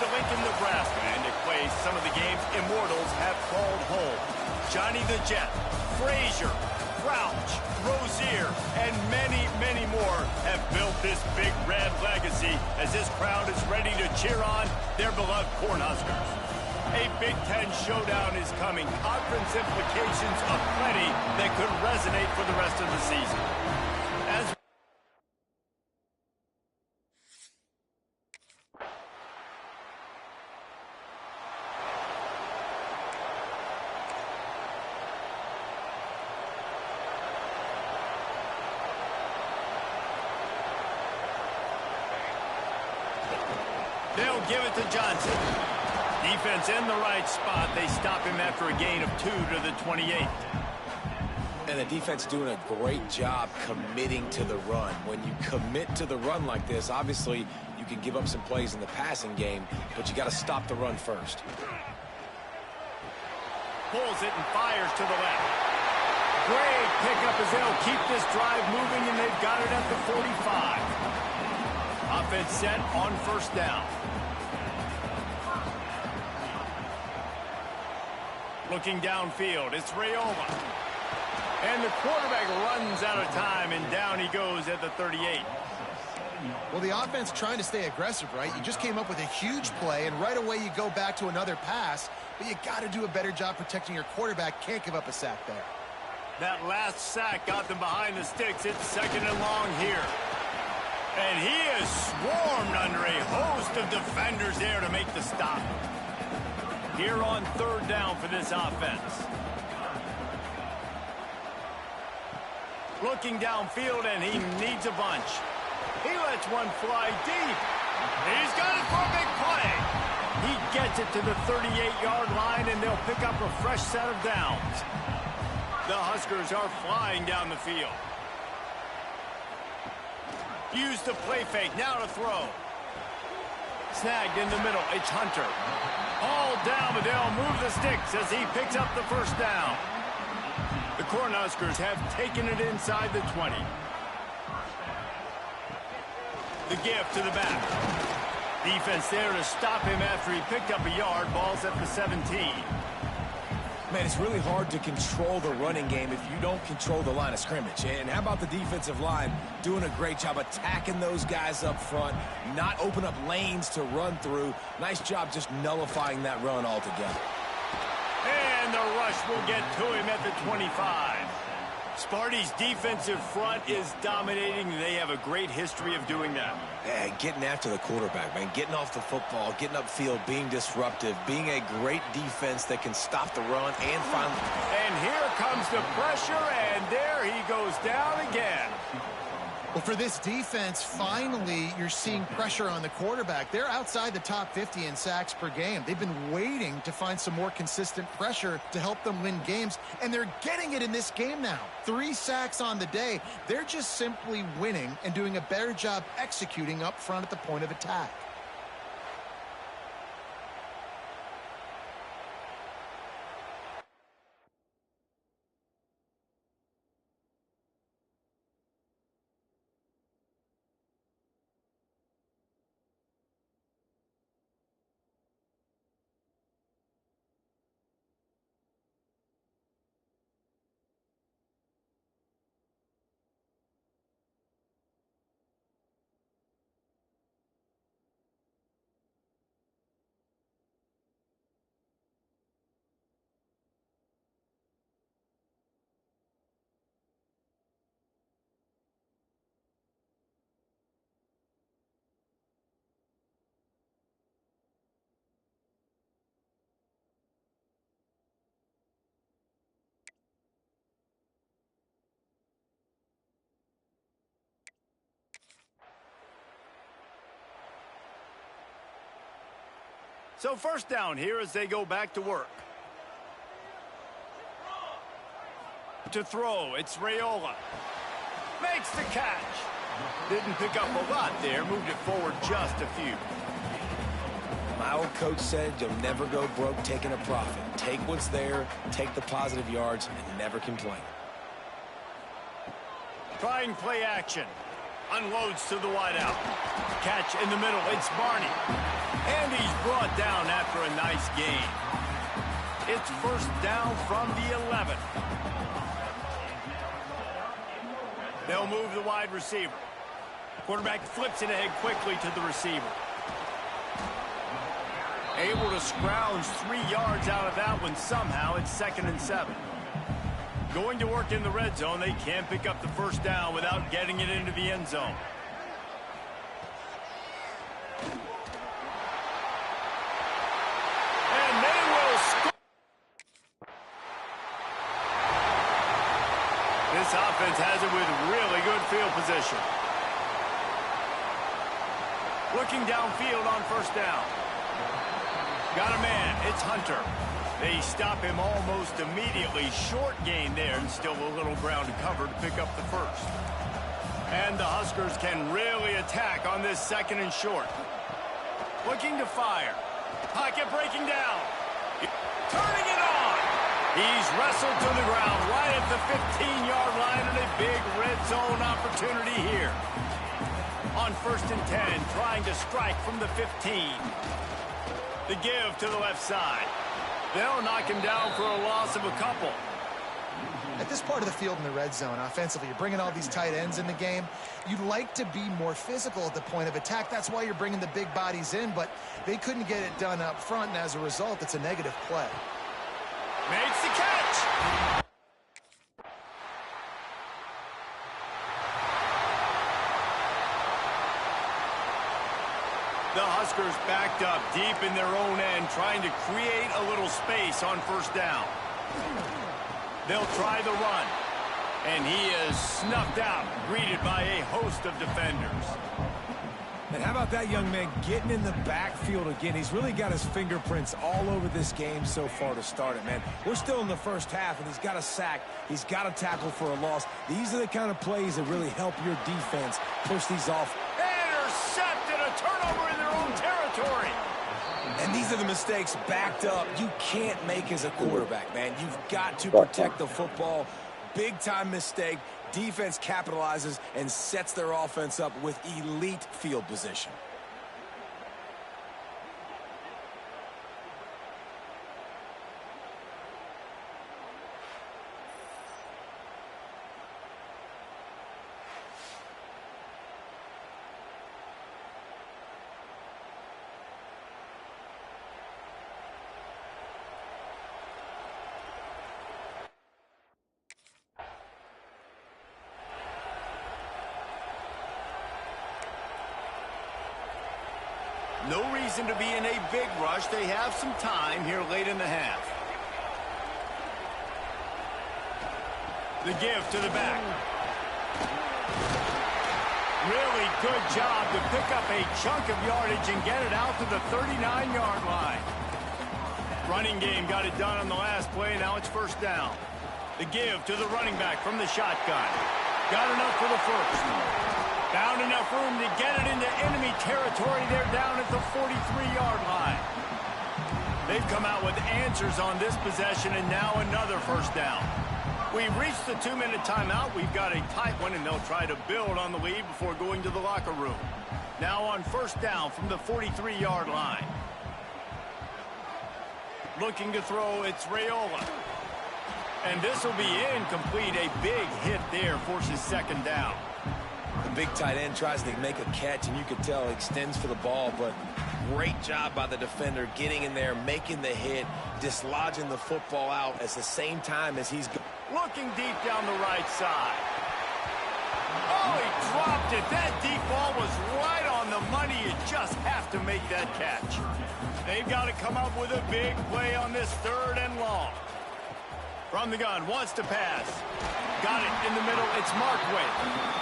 to Lincoln, Nebraska, and a place some of the game's immortals have called home. Johnny the Jet, Frazier, Crouch, Rozier, and many, many more have built this Big Red legacy as this crowd is ready to cheer on their beloved Cornhuskers. A Big Ten showdown is coming. Conference implications aplenty that could resonate for the rest of the season. As they'll give it to Johnson. Defense in the right spot. They stop him after a gain of 2 to the 28. And the defense doing a great job committing to the run. When you commit to the run like this, obviously you can give up some plays in the passing game, but you got to stop the run first. Pulls it and fires to the left. Great pickup as they'll keep this drive moving, and they've got it at the 45. Offense set on first down. Looking downfield, it's Raiola. And the quarterback runs out of time, and down he goes at the 38. Well, the offense trying to stay aggressive, right? You just came up with a huge play, and right away you go back to another pass, but you got to do a better job protecting your quarterback. Can't give up a sack there. That last sack got them behind the sticks. It's second and long here. And he is swarmed under a host of defenders there to make the stop. Here on third down for this offense. Looking downfield, and he needs a bunch. He lets one fly deep. He's got it for a big play. He gets it to the 38-yard line, and they'll pick up a fresh set of downs. The Huskers are flying down the field. Use the play fake, now to throw. Snagged in the middle, it's Hunter. All down, but they'll move the sticks as he picks up the first down. The Cornhuskers have taken it inside the 20. The give to the back. Defense there to stop him after he picked up a yard. Ball's at the 17. Man, it's really hard to control the running game if you don't control the line of scrimmage. And how about the defensive line doing a great job attacking those guys up front, not open up lanes to run through. Nice job just nullifying that run altogether. And the rush will get to him at the 25. Sparty's defensive front is dominating. They have a great history of doing that. Yeah, getting after the quarterback, man. Getting off the football, getting upfield, being disruptive, being a great defense that can stop the run and finally... And here comes the pressure, and there he goes down again. Well, for this defense, finally, you're seeing pressure on the quarterback. They're outside the top 50 in sacks per game. They've been waiting to find some more consistent pressure to help them win games, and they're getting it in this game now. 3 sacks on the day. They're just simply winning and doing a better job executing up front at the point of attack. So first down here as they go back to work. To throw, it's Raiola. Makes the catch. Didn't pick up a lot there, moved it forward just a few. My old coach said you'll never go broke taking a profit. Take what's there, take the positive yards, and never complain. Trying play action. Unloads to the wideout. Catch in the middle. It's Barney. And he's brought down after a nice gain. It's first down from the 11. They'll move the wide receiver. Quarterback flips it ahead quickly to the receiver. Able to scrounge 3 yards out of that one somehow. It's 2nd and 7. Going to work in the red zone. They can't pick up the first down without getting it into the end zone. And they will score. This offense has it with really good field position. Looking downfield on first down. Got a man. It's Hunter. They stop him almost immediately. Short gain there, and still a little ground to cover to pick up the first. And the Huskers can really attack on this 2nd and short. Looking to fire. Pocket breaking down. Turning it on. He's wrestled to the ground right at the 15-yard line, and a big red zone opportunity here. On 1st and 10, trying to strike from the 15. The give to the left side. They'll knock him down for a loss of a couple. At this part of the field in the red zone, offensively, you're bringing all these tight ends in the game. You'd like to be more physical at the point of attack. That's why you're bringing the big bodies in, but they couldn't get it done up front, and as a result, it's a negative play. Makes the catch. The Huskers backed up deep in their own end, trying to create a little space on first down. They'll try the run. And he is snuffed out, greeted by a host of defenders. And how about that young man getting in the backfield again? He's really got his fingerprints all over this game so far to start it, man. We're still in the first half, and he's got a sack. He's got a tackle for a loss. These are the kind of plays that really help your defense push these off. Intercepted, a turnover in their own territory. And these are the mistakes backed up you can't make as a quarterback, man. You've got to protect the football. Big-time mistake. Defense capitalizes and sets their offense up with elite field position. No reason to be in a big rush. They have some time here late in the half. The give to the back. Really good job to pick up a chunk of yardage and get it out to the 39-yard line. Running game got it done on the last play. Now it's first down. The give to the running back from the shotgun. Got enough for the first. Found enough room to get it into enemy territory. They're down at the 43-yard line. They've come out with answers on this possession, and now another first down. We've reached the 2-minute timeout. We've got a tight one, and they'll try to build on the lead before going to the locker room. Now on first down from the 43-yard line. Looking to throw, it's Raiola. And this will be incomplete. A big hit there forces second down. The big tight end tries to make a catch, and you could tell he extends for the ball, but great job by the defender getting in there, making the hit, dislodging the football out at the same time as he's looking deep down the right side. Oh, he dropped it. That deep ball was right on the money. You just have to make that catch. They've got to come up with a big play on this 3rd and long. From the gun, wants to pass. Got it in the middle. It's Markway.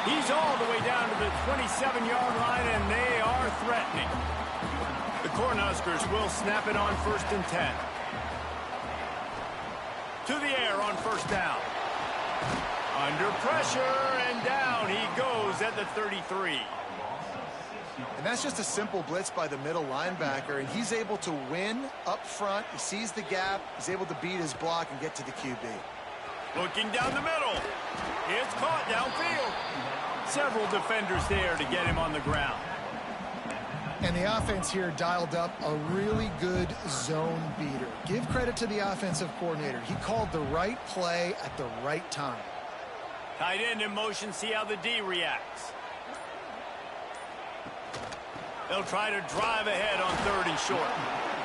He's all the way down to the 27-yard line, and they are threatening. The Cornhuskers will snap it on 1st and 10. To the air on first down. Under pressure, and down he goes at the 33. And that's just a simple blitz by the middle linebacker, and he's able to win up front. He sees the gap. He's able to beat his block and get to the QB. Looking down the middle. It's caught downfield. Several defenders there to get him on the ground. And the offense here dialed up a really good zone beater. Give credit to the offensive coordinator. He called the right play at the right time. Tight end in motion, see how the D reacts. They'll try to drive ahead on 3rd and short.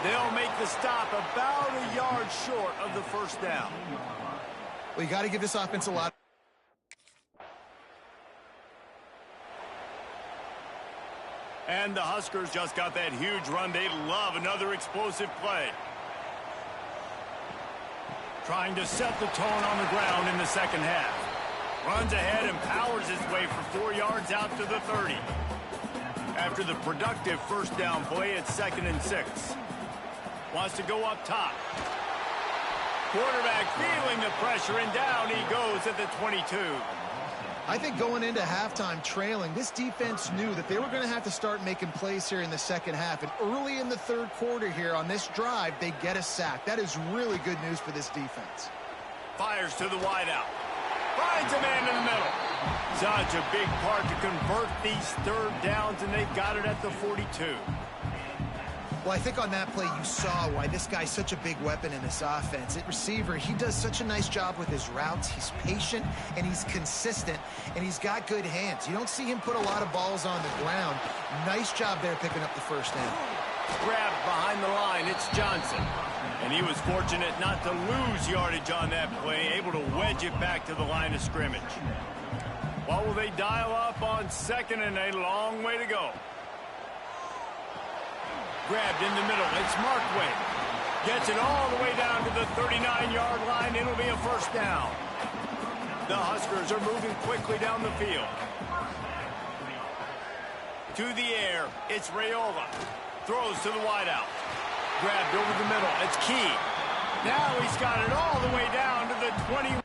They'll make the stop about a yard short of the first down. Well, you got to give this offense a lot. And the Huskers just got that huge run. They love another explosive play. Trying to set the tone on the ground in the second half. Runs ahead and powers his way for 4 yards out to the 30. After the productive first down play, it's 2nd and 6. Wants to go up top. Quarterback feeling the pressure, and down he goes at the 22. I think going into halftime trailing, this defense knew that they were going to have to start making plays here in the second half. And early in the 3rd quarter here on this drive, they get a sack. That is really good news for this defense. Fires to the wideout. Finds a man in the middle. Such a big part to convert these 3rd downs, and they've got it at the 42. Well, I think on that play you saw why this guy's such a big weapon in this offense. At receiver, he does such a nice job with his routes. He's patient, and he's consistent, and he's got good hands. You don't see him put a lot of balls on the ground. Nice job there picking up the first down. Grabbed behind the line, it's Johnson. And he was fortunate not to lose yardage on that play, able to wedge it back to the line of scrimmage. What will they dial up on 2nd and a long way to go? Grabbed in the middle, it's Markway. Gets it all the way down to the 39-yard line. It'll be a first down. The Huskers are moving quickly down the field. To the air, it's Raiola. Throws to the wideout. Grabbed over the middle, it's Key. Now he's got it all the way down to the 20.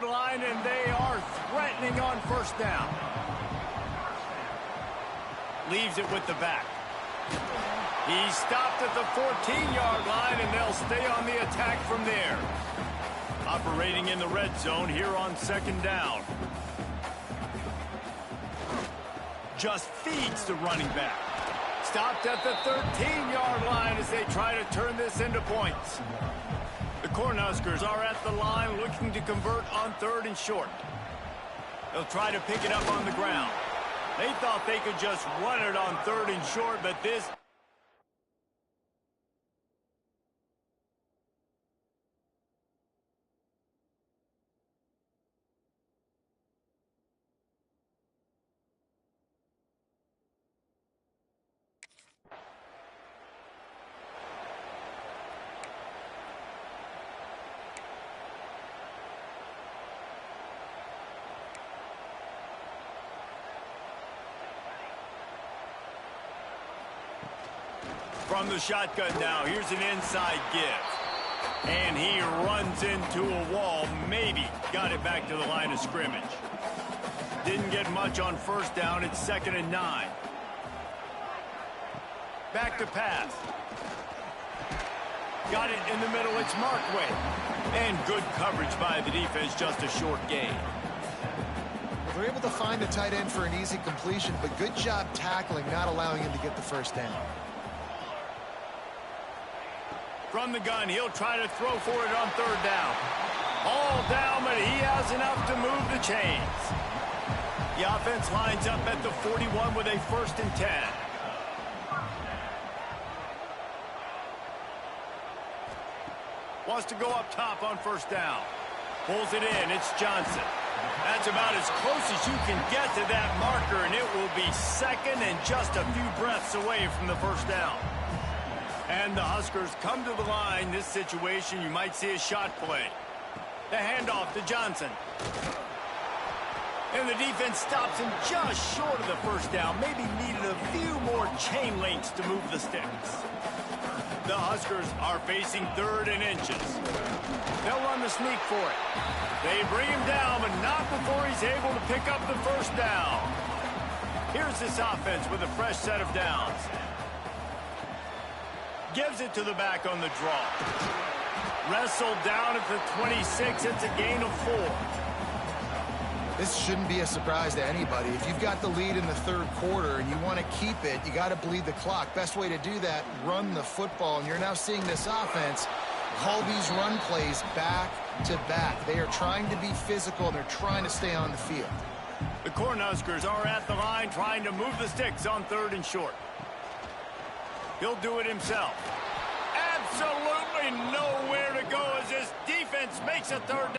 Line, and they are threatening on first down. Leaves it with the back. He stopped at the 14-yard line, and they'll stay on the attack from there. Operating in the red zone here on 2nd down. Just feeds the running back. Stopped at the 13-yard line as they try to turn this into points. The Cornhuskers are at the line looking to convert on 3rd and short. They'll try to pick it up on the ground. They thought they could just run it on 3rd and short, but this... From the shotgun now, here's an inside give. And he runs into a wall, maybe got it back to the line of scrimmage. Didn't get much on first down, it's 2nd and 9. Back to pass. Got it in the middle, it's Markway. And good coverage by the defense, just a short gain. They're able to find the tight end for an easy completion, but good job tackling, not allowing him to get the first down. From the gun, he'll try to throw for it on 3rd down. All down, but he has enough to move the chains. The offense lines up at the 41 with a 1st and 10. Wants to go up top on 1st down. Pulls it in. It's Johnson. That's about as close as you can get to that marker, and it will be 2nd and just a few breaths away from the 1st down. And the Huskers come to the line. This situation, you might see a shot play. The handoff to Johnson. And the defense stops him just short of the 1st down. Maybe needed a few more chain links to move the sticks. The Huskers are facing 3rd and inches. They'll run the sneak for it. They bring him down, but not before he's able to pick up the 1st down. Here's this offense with a fresh set of downs. Gives it to the back on the draw. Wrestled down at the 26. It's a gain of 4. This shouldn't be a surprise to anybody. If you've got the lead in the 3rd quarter and you want to keep it, you got to bleed the clock. Best way to do that, run the football. And you're now seeing this offense call these run plays back to back. They are trying to be physical, and they're trying to stay on the field. The Cornhuskers are at the line trying to move the sticks on 3rd and short. He'll do it himself. Absolutely nowhere to go as this defense makes a 3rd down.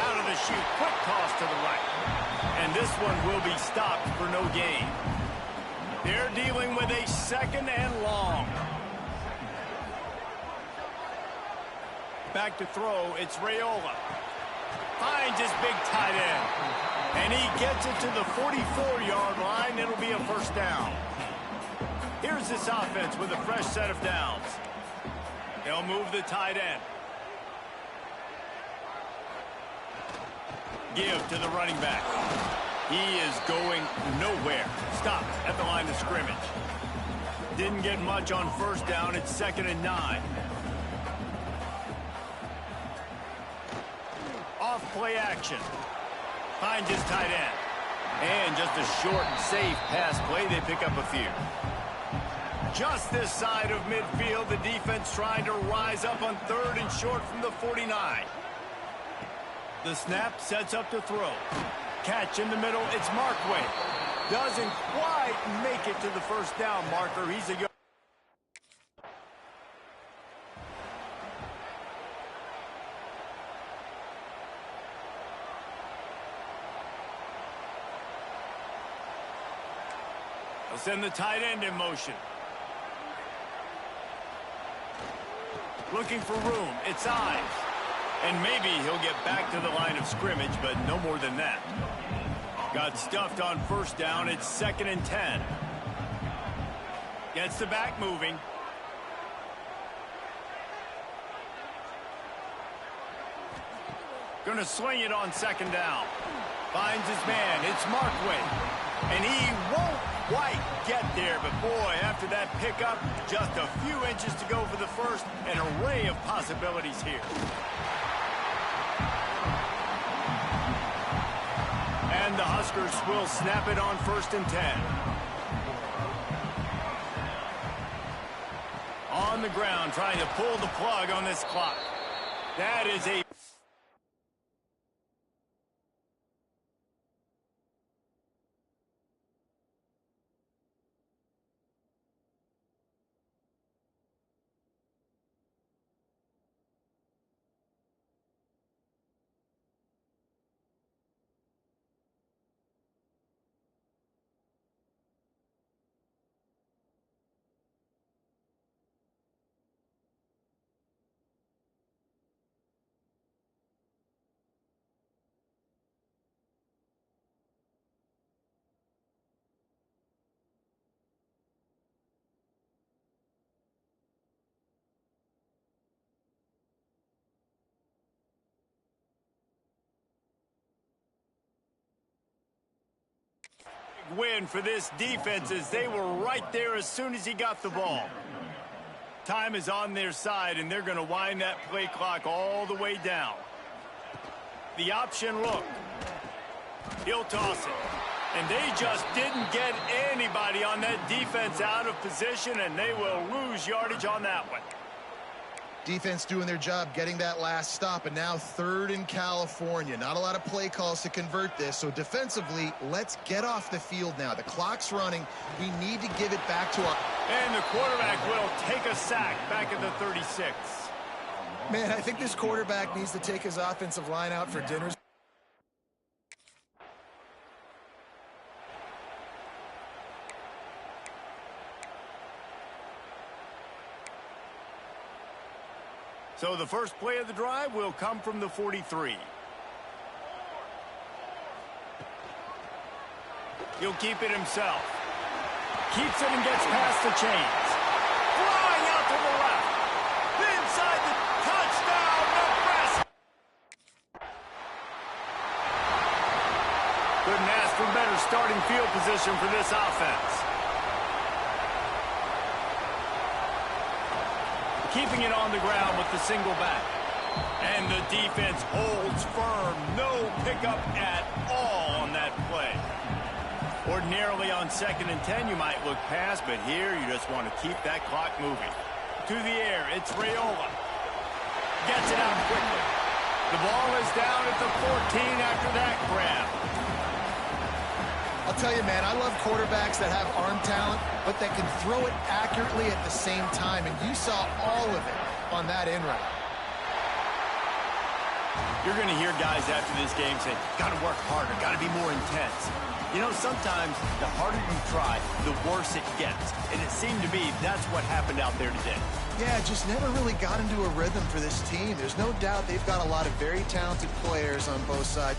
Out of the chute, quick toss to the right. And this one will be stopped for no gain. They're dealing with a 2nd and long. Back to throw, it's Raiola. Finds his big tight end. And he gets it to the 44-yard line. It'll be a 1st down. Here's this offense with a fresh set of downs. They'll move the tight end. Give to the running back. He is going nowhere. Stop at the line of scrimmage. Didn't get much on 1st down. It's 2nd and 9. Off play action. Finds his tight end. And just a short, safe pass play. They pick up a few. Just this side of midfield, the defense trying to rise up on 3rd and short from the 49. The snap sets up to throw. Catch in the middle. It's Markway. Doesn't quite make it to the 1st down marker. He's a yard. They'll send the tight end in motion. Looking for room. It's Ives. And maybe he'll get back to the line of scrimmage, but no more than that. Got stuffed on 1st down. It's 2nd and 10. Gets the back moving. Gonna swing it on 2nd down. Finds his man. It's Markway. And he won't quite get there, but boy, after that pickup, just a few inches to go for the 1st. An array of possibilities here. And the Huskers will snap it on 1st and 10. On the ground, trying to pull the plug on this clock. That is a... win for this defense as they were right there as soon as he got the ball. Time is on their side, and they're going to wind that play clock all the way down. The option look. He'll toss it. And they just didn't get anybody on that defense out of position, and they will lose yardage on that one. Defense doing their job, getting that last stop, and now 3rd in California. Not a lot of play calls to convert this, so defensively, let's get off the field now. The clock's running. We need to give it back to our... And the quarterback will take a sack back at the 36. Man, I think this quarterback needs to take his offensive line out for dinner. So the first play of the drive will come from the 43. He'll keep it himself. Keeps it and gets past the chains. Flying out to the left. Inside the touchdown, Nebraska. Couldn't ask for better starting field position for this offense. Keeping it on the ground with the single back. And the defense holds firm. No pickup at all on that play. Ordinarily on 2nd and 10, you might look past, but here you just want to keep that clock moving. To the air, it's Raiola. Gets it out quickly. The ball is down at the 14 after that grab. I'll tell you, man, I love quarterbacks that have arm talent, but that can throw it accurately at the same time, and you saw all of it on that in route. You're going to hear guys after this game say, got to work harder, got to be more intense. You know, sometimes the harder you try, the worse it gets. And it seemed to me that's what happened out there today. Yeah, just never really got into a rhythm for this team. There's no doubt they've got a lot of very talented players on both sides.